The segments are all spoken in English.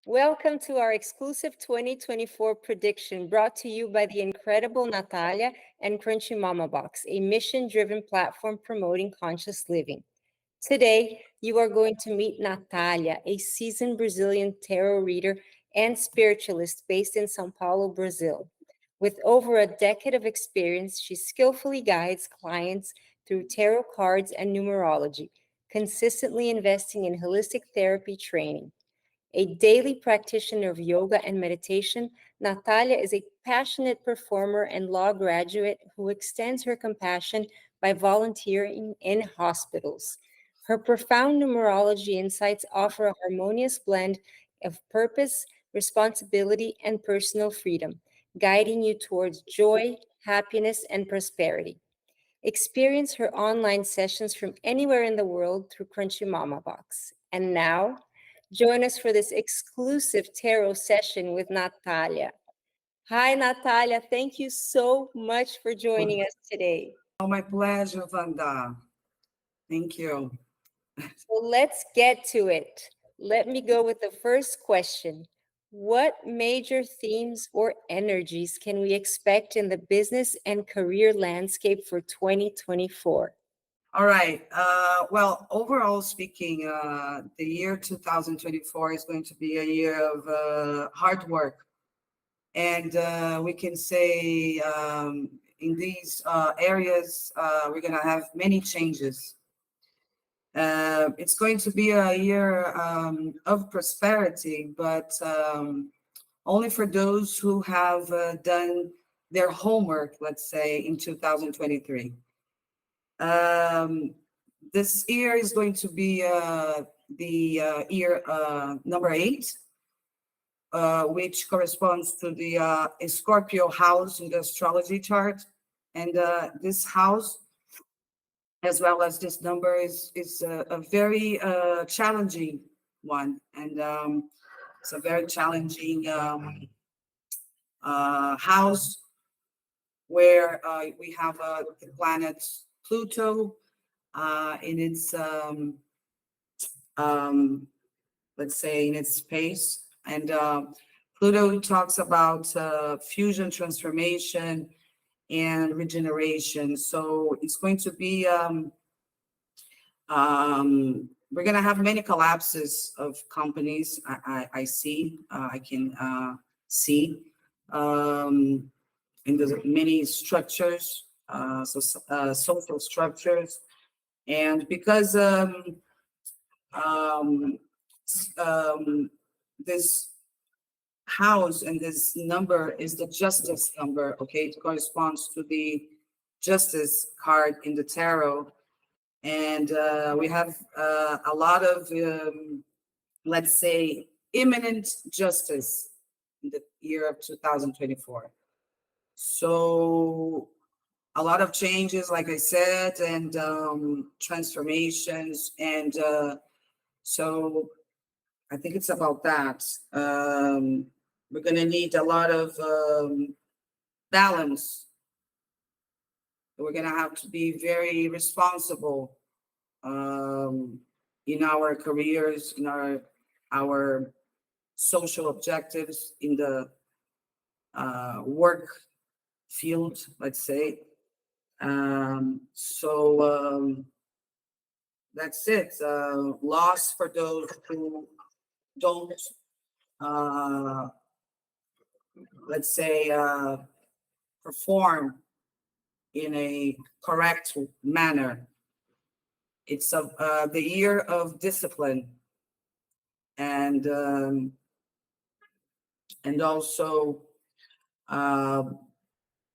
Welcome to our exclusive 2024 prediction brought to you by the incredible Nathalia and Crunchy Mama Box, a mission-driven platform promoting conscious living. Today, you are going to meet Nathalia, a seasoned Brazilian tarot reader and spiritualist based in São Paulo, Brazil. With over a decade of experience, she skillfully guides clients through tarot cards and numerology, consistently investing in holistic therapy training. A daily practitioner of yoga and meditation, Nathalia is a passionate performer and law graduate who extends her compassion by volunteering in hospitals. Her profound numerology insights offer a harmonious blend of purpose, responsibility, and personal freedom, guiding you towards joy, happiness, and prosperity. Experience her online sessions from anywhere in the world through Crunchy Mama Box. And now, join us for this exclusive tarot session with Nathalia. Hi, Nathalia. Thank you so much for joining us today. Oh, my pleasure, Vanda. Thank you. So let's get to it. Let me go with the first question. What major themes or energies can we expect in the business and career landscape for 2024? All right. Well, overall speaking, the year 2024 is going to be a year of hard work. And we can say in these areas, we're going to have many changes. It's going to be a year of prosperity, but only for those who have done their homework, let's say, in 2023. This year is going to be the year number 8, which corresponds to the Scorpio house in the astrology chart. And this house, as well as this number, is a very challenging one. And it's a very challenging house where we have the planet Pluto in its, let's say, in its space. And Pluto talks about fusion, transformation, and regeneration. So it's going to be, we're going to have many collapses of companies. I see, I can see in the many structures, social structures. And because this house and this number is the justice number, okay? It corresponds to the justice card in the tarot. And we have a lot of, let's say, imminent justice in the year of 2024. So a lot of changes, like I said, and transformations. And so I think it's about that. We're going to need a lot of balance. We're going to have to be very responsible in our careers, in our social objectives, in the work field, let's say. So that's it. Loss for those who don't, let's say, perform in a correct manner. It's the year of discipline, and also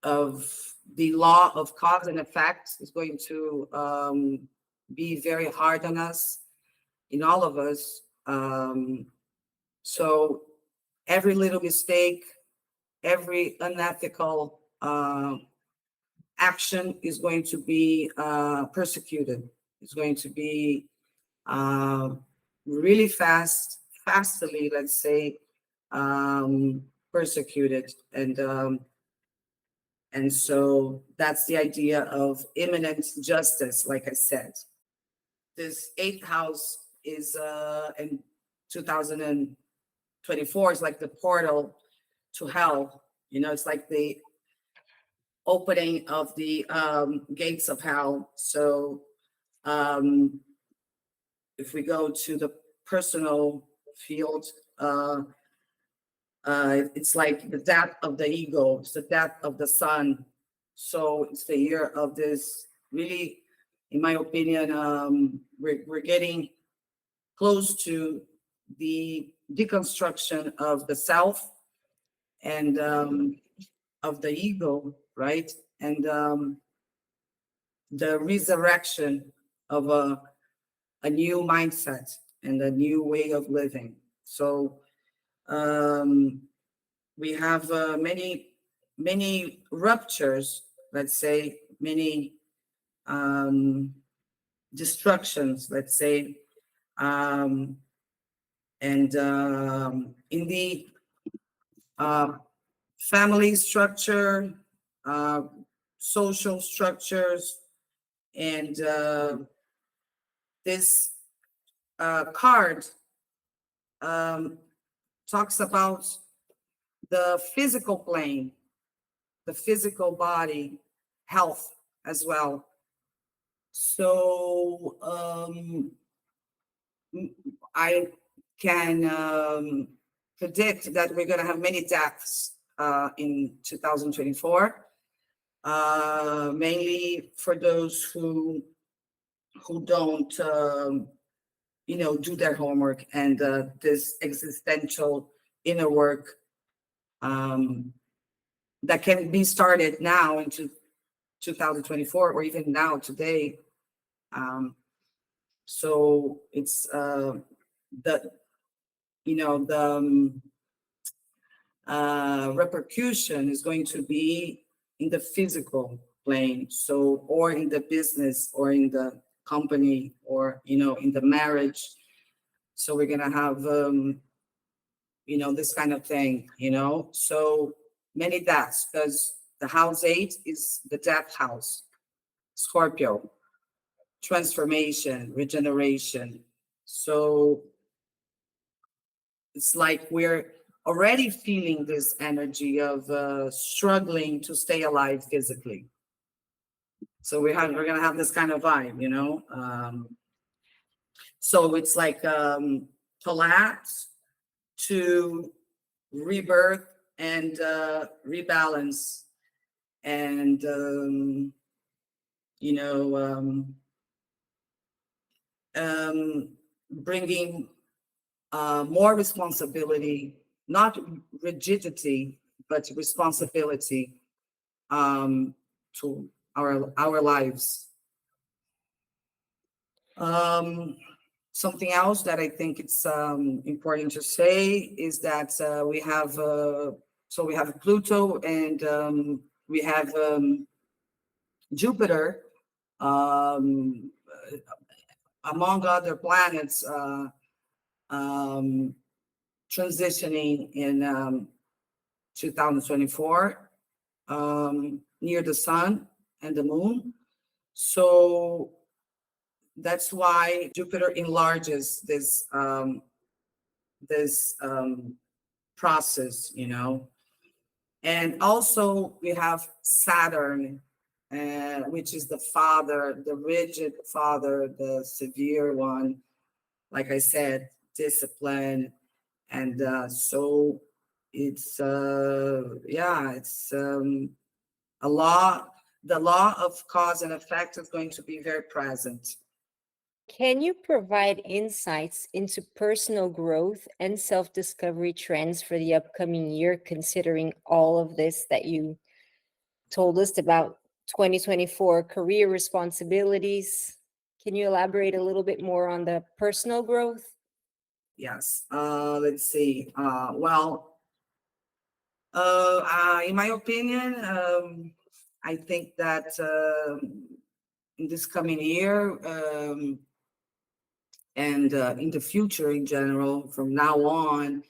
of the law of cause and effect is going to be very hard on us, in all of us. So every little mistake, every unethical action is going to be persecuted. It's going to be really fastly, let's say, persecuted. And so that's the idea of imminent justice, like I said. This 8th house is in 2023 24 is like the portal to hell. It's like the opening of the gates of hell. So if we go to the personal field, it's like the death of the ego, it's the death of the sun. So it's the year of this, really, in my opinion, we're getting close to the deconstruction of the self and of the ego, right? And the resurrection of a new mindset and a new way of living. So we have many ruptures, let's say, many destructions, let's say, and in the family structure, social structures, and this card talks about the physical plane, the physical body, health as well. So I can predict that we're going to have many deaths in 2024, mainly for those who don't do their homework, and this existential inner work that can be started now into 2024, or even now today. So it's the repercussion is going to be in the physical plane, so, or in the business, or in the company, or in the marriage. So we're gonna have this kind of thing, so many deaths, because the house 8 is the death house, Scorpio, transformation, regeneration. So it's like we're already feeling this energy of struggling to stay alive physically. So we're gonna have this kind of vibe, so it's like collapse to rebirth and rebalance, and bringing more responsibility, not rigidity, but responsibility to our lives. Something else that I think it's important to say is that we have Pluto, and we have Jupiter, among other planets, transitioning in 2024 near the sun and the moon. So that's why Jupiter enlarges this process, And also we have Saturn, which is the father, the rigid father, the severe one. Like I said, discipline, and so it's it's a law. The law of cause and effect is going to be very present. Can you provide insights into personal growth and self-discovery trends for the upcoming year, considering all of this that you told us about 2024 career responsibilities? Can you elaborate a little bit more on the personal growth? Yes. Let's see. In my opinion, I think that in this coming year, and in the future in general, from now on,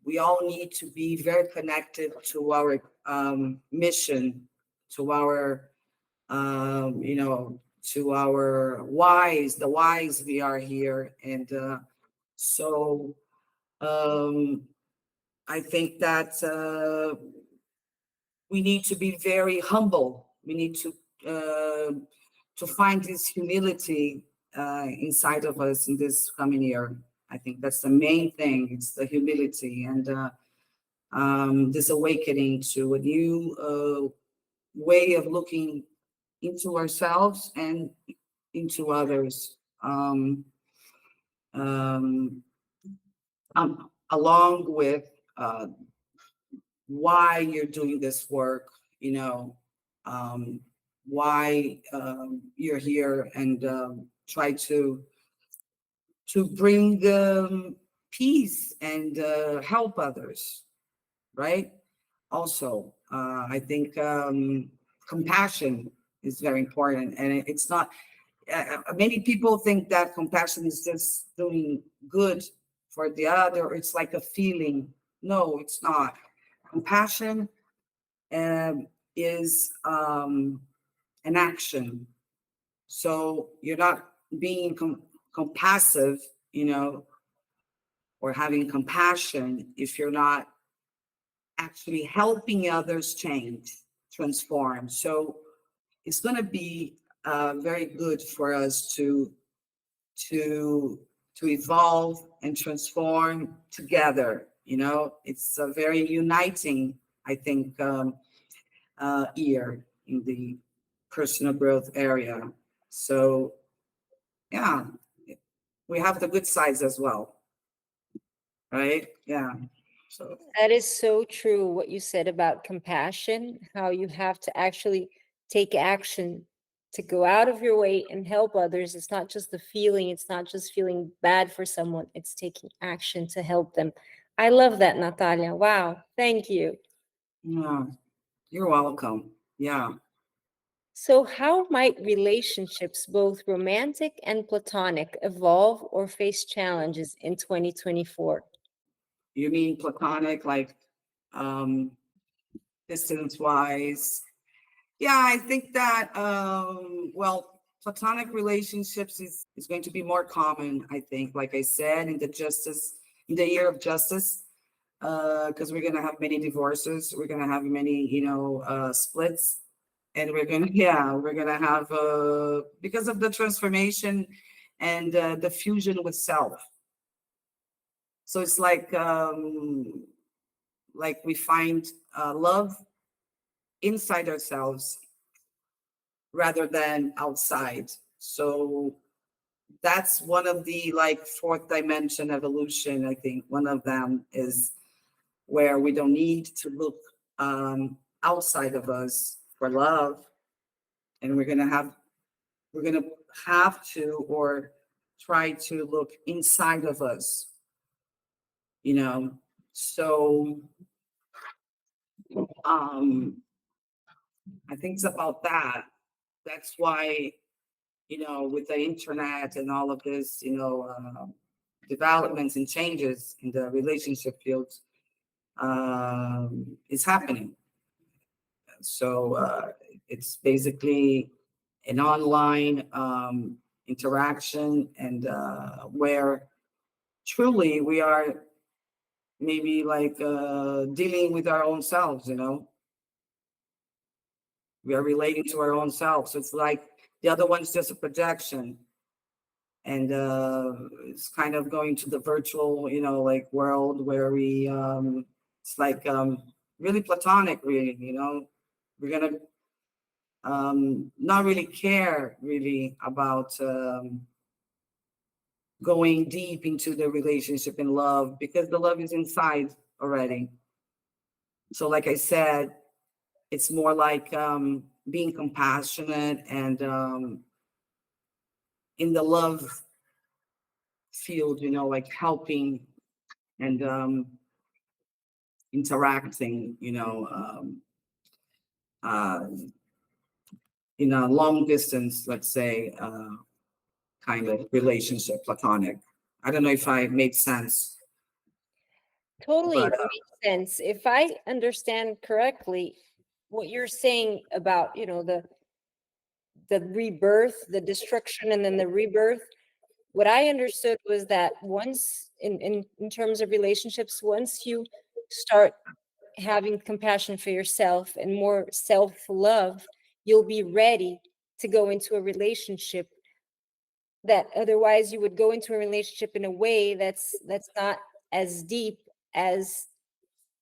we all need to be very connected to our mission, to our, to our whys, the whys we are here. And so I think that we need to be very humble. We need to find this humility inside of us in this coming year. I think that's the main thing. It's the humility and this awakening to a new way of looking into ourselves and into others. Um, Along with why you're doing this work, you know, why you're here, and try to bring peace and help others, right? Also, I think compassion is very important, and it's not. Many people think that compassion is just doing good for the other. It's like a feeling. No, it's not. Compassion is an action. So you're not being compassive, you know, or having compassion if you're not actually helping others change, transform. So it's going to be very good for us to to evolve and transform together. You know, it's a very uniting, I think, year in the personal growth area. So yeah, we have the good sides as well, right? Yeah. So That is so true, what you said about compassion, how you have to actually take action to go out of your way and help others. It's not just the feeling, it's not just feeling bad for someone, it's taking action to help them. I love that, Natalia. Wow, thank you. yeah, you're welcome. Yeah. So, how might relationships, both romantic and platonic, evolve or face challenges in 2024? You mean platonic, like um distance wise? Yeah, I think that well, platonic relationships is going to be more common, I think, like I said, in the year of justice, because we're gonna have many divorces, we're gonna have many, you know, splits, and we're gonna yeah, we're gonna have because of the transformation and the fusion with self. So it's like we find love inside ourselves rather than outside. So that's one of the like fourth dimension evolution. I think one of them is where we don't need to look outside of us for love, and we're gonna have to or try to look inside of us. You know, so um, I think it's about that. That's why, you know, with the internet and all of this, you know, developments and changes in the relationship fields is happening. So it's basically an online interaction, and where truly we are maybe like dealing with our own selves, you know, we are relating to our own selves. So it's like the other one's just a projection, and it's kind of going to the virtual, you know, like world where we it's like really platonic, really, you know, we're gonna not really care really about going deep into the relationship and love, because the love is inside already. So like I said, it's more like being compassionate and in the love field, you know, like helping and interacting, you know, uh, in a long distance, let's say, kind of relationship, platonic. I don't know if I made sense, Totally, but it makes sense. If I understand correctly, what you're saying about, the rebirth, the destruction, and then the rebirth, what I understood was that once in terms of relationships, once you start having compassion for yourself and more self-love, you'll be ready to go into a relationship that otherwise you would go into a relationship in a way that's not as deep as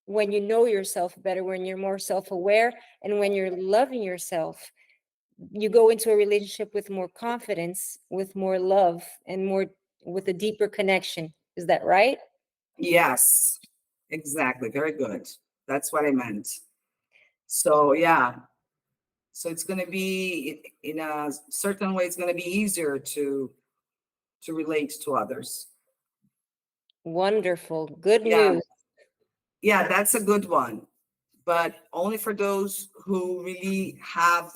when you know yourself better, when you're more self-aware, and when you're loving yourself, you go into a relationship with more confidence, with more love, and more with a deeper connection. Is that right? Yes, exactly. Very good. That's what I meant. So yeah, so it's going to be in a certain way, it's going to be easier to relate to others. Wonderful. Good Yeah, news. yeah, that's a good one, but only for those who really have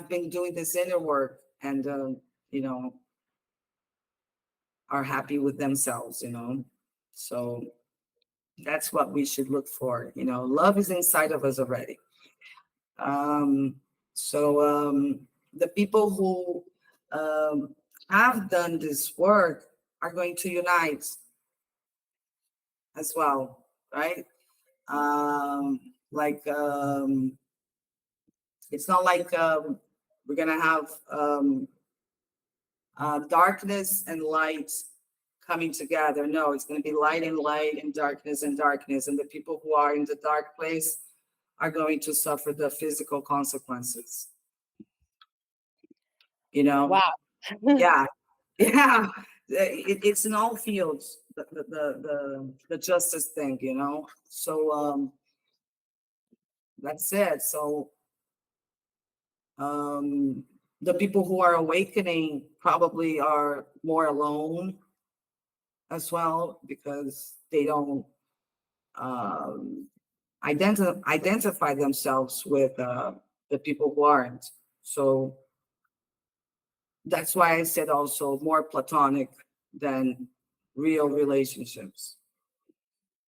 been doing this inner work and you know are happy with themselves. So that's what we should look for. Love is inside of us already. Um, so the people who um, have done this work are going to unite as well, right? Like it's not like we're gonna have darkness and light coming together. No, it's going to be light and darkness and darkness, and the people who are in the dark place are going to suffer the physical consequences. You know, Wow. yeah, yeah. It's in all fields. The justice thing. So that's it. So um, the people who are awakening probably are more alone as well because they don't um, identify themselves with the people who aren't. So that's why I said also more platonic than real relationships.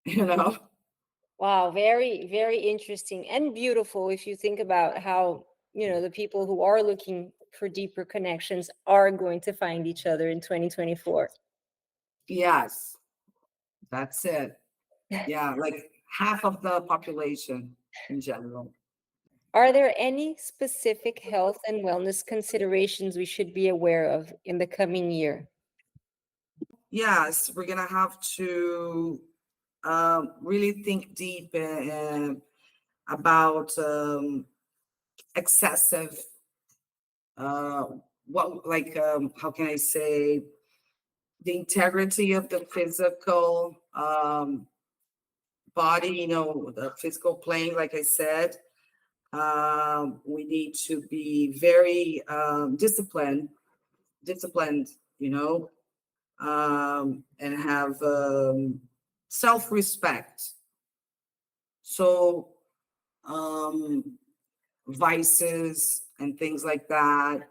You know? Wow, very, very interesting and beautiful if you think about how, the people who are looking for deeper connections are going to find each other in 2024. Yes, that's it. Yeah, like half of the population in general. Are there any specific health and wellness considerations we should be aware of in the coming year? Yes, we're gonna have to really think deep about excessive uh how can I say, the integrity of the physical body, the physical plane, like I said. We need to be very disciplined, and have self-respect. So um, vices and things like that,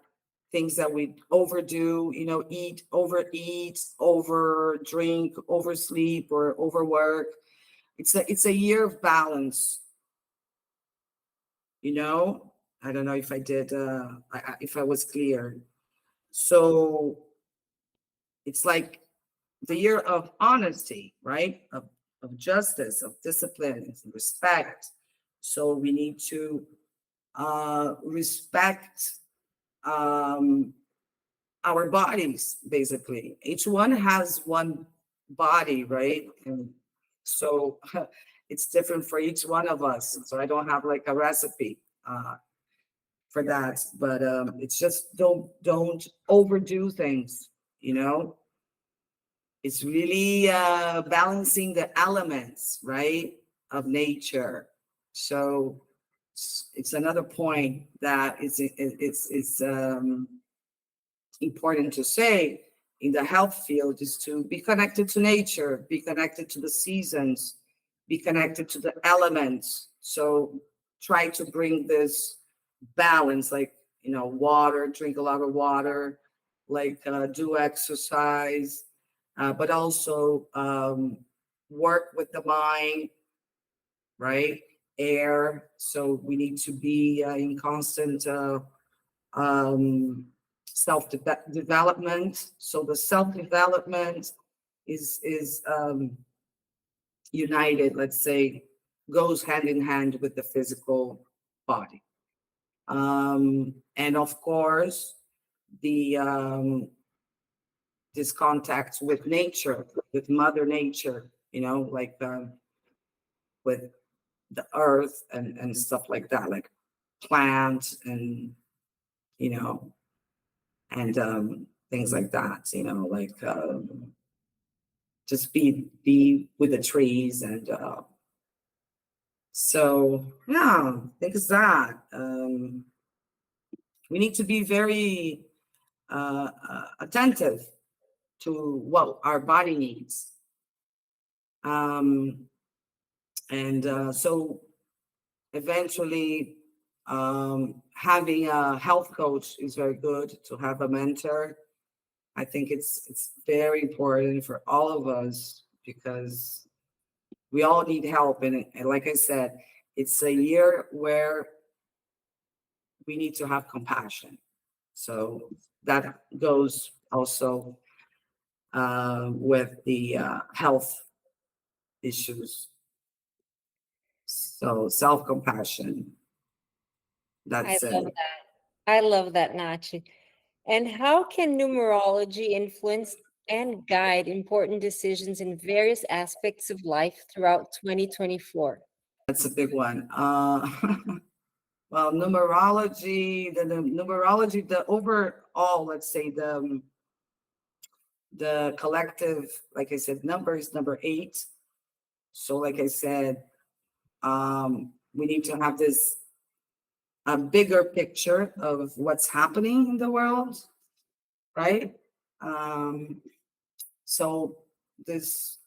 things that we overdo, overeat, over drink, oversleep, or overwork. It's a year of balance, you know. I don't know if I did, if I was clear. So it's like the year of honesty, right? Of justice, of discipline, and respect. So we need to respect um, our bodies, basically. Each one has one body, right? And so it's different for each one of us. So I don't have like a recipe for that, but it's just don't overdo things, you know. It's really balancing the elements, right, of nature. So it's another point that it's important to say in the health field is to be connected to nature, be connected to the seasons, be connected to the elements. So try to bring this balance, like, water, drink a lot of water, like do exercise, but also work with the mind, right? Air. So we need to be in constant um, self-development. So the self-development is united, let's say, goes hand in hand with the physical body. And of course, the this contact with nature, with Mother Nature, like with the earth and stuff like that, like plants and you know and things like that, like just be with the trees and so yeah, I think it's that. We need to be very attentive to what our body needs. And so eventually, having a health coach is very good, to have a mentor. I think it's very important for all of us because we all need help. And like I said, it's a year where we need to have compassion. So that goes also with the health issues. So self-compassion. I That's love it. that. I love that, Nachi. And how can numerology influence and guide important decisions in various aspects of life throughout 2024? That's a big one. Well, numerology, the numerology, the overall, let's say the collective, like I said, number is number 8. So, like I said, we need to have this a bigger picture of what's happening in the world, right? So this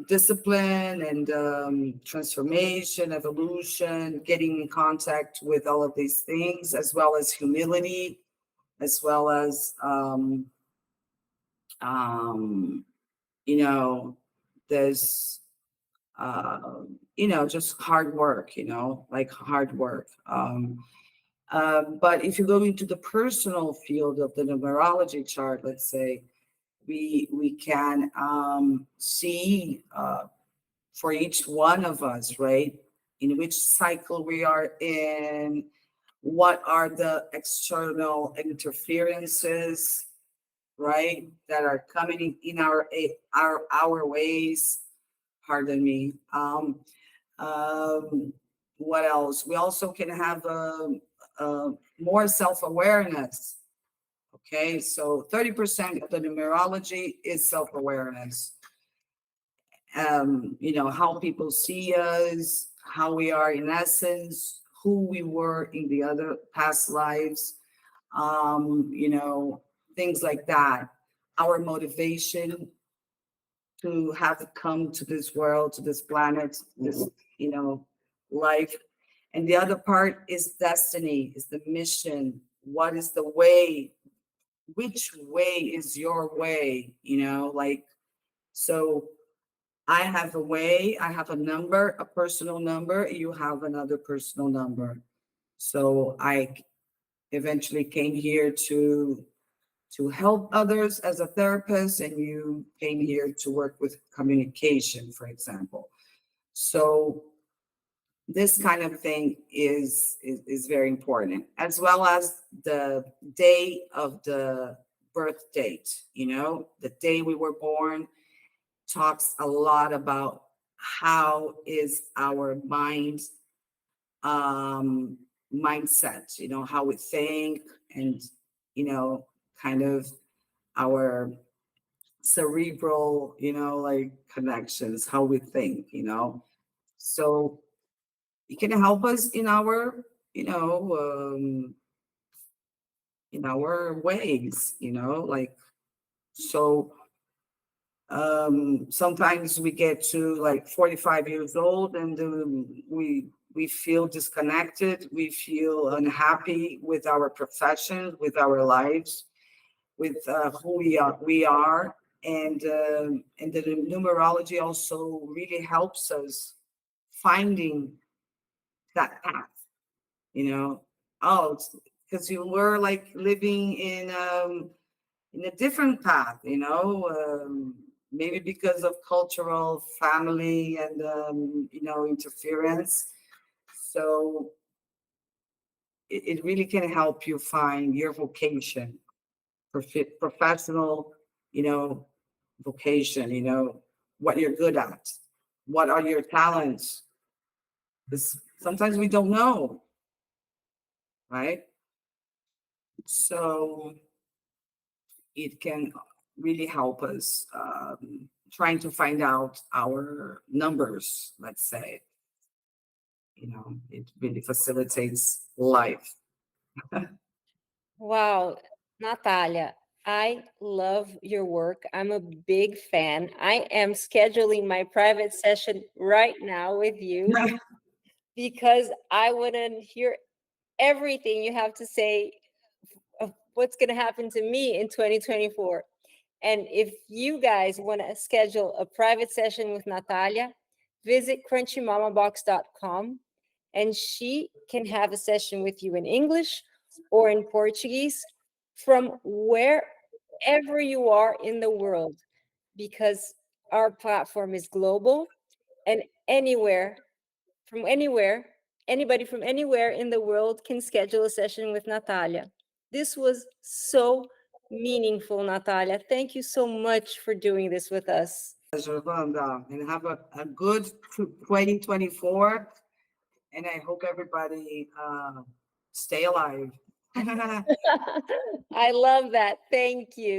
discipline and transformation, evolution, getting in contact with all of these things, as well as humility, as well as you know, there's just hard work, like hard work. But if you go into the personal field of the numerology chart, let's say, we can see for each one of us, right, in which cycle we are in, what are the external interferences, right, that are coming in our ways. Pardon me. What else? We also can have more self-awareness. Okay, so 30% of the numerology is self-awareness. How people see us, how we are in essence, who we were in the other past lives, things like that. Our motivation to have come to this world, to this planet, this, life. And the other part is destiny, is the mission. What is the way? Which way is your way? So I have a way, I have a number, a personal number, you have another personal number. So I eventually came here to help others as a therapist, and you came here to work with communication, for example. So this kind of thing is very important, as well as the day of the birth date. The day we were born talks a lot about how is our mindset, how we think, and kind of our cerebral, like connections, how we think. So it can help us in our in our ways, like, so sometimes we get to like 45 years old and we feel disconnected, we feel unhappy with our profession, with our lives, with who we are. And the numerology also really helps us finding that path, because because you were like living in a different path, maybe because of cultural, family, and interference. So it really can help you find your vocation, professional, vocation. What you're good at, what are your talents. Because sometimes we don't know, right? So it can really help us trying to find out our numbers, let's say. It really facilitates life. Wow, Natalia, I love your work. I'm a big fan. I am scheduling my private session right now with you because I want to hear everything you have to say of what's going to happen to me in 2024. And if you guys want to schedule a private session with Natalia, visit crunchymamabox.com and she can have a session with you in English or in Portuguese from wherever you are in the world, because our platform is global and anywhere, anybody from anywhere in the world can schedule a session with Natalia. This was so meaningful, Natalia. Thank you so much for doing this with us. Pleasure, Wanda, and have a good 2024. And I hope everybody stay alive. I love that. Thank you.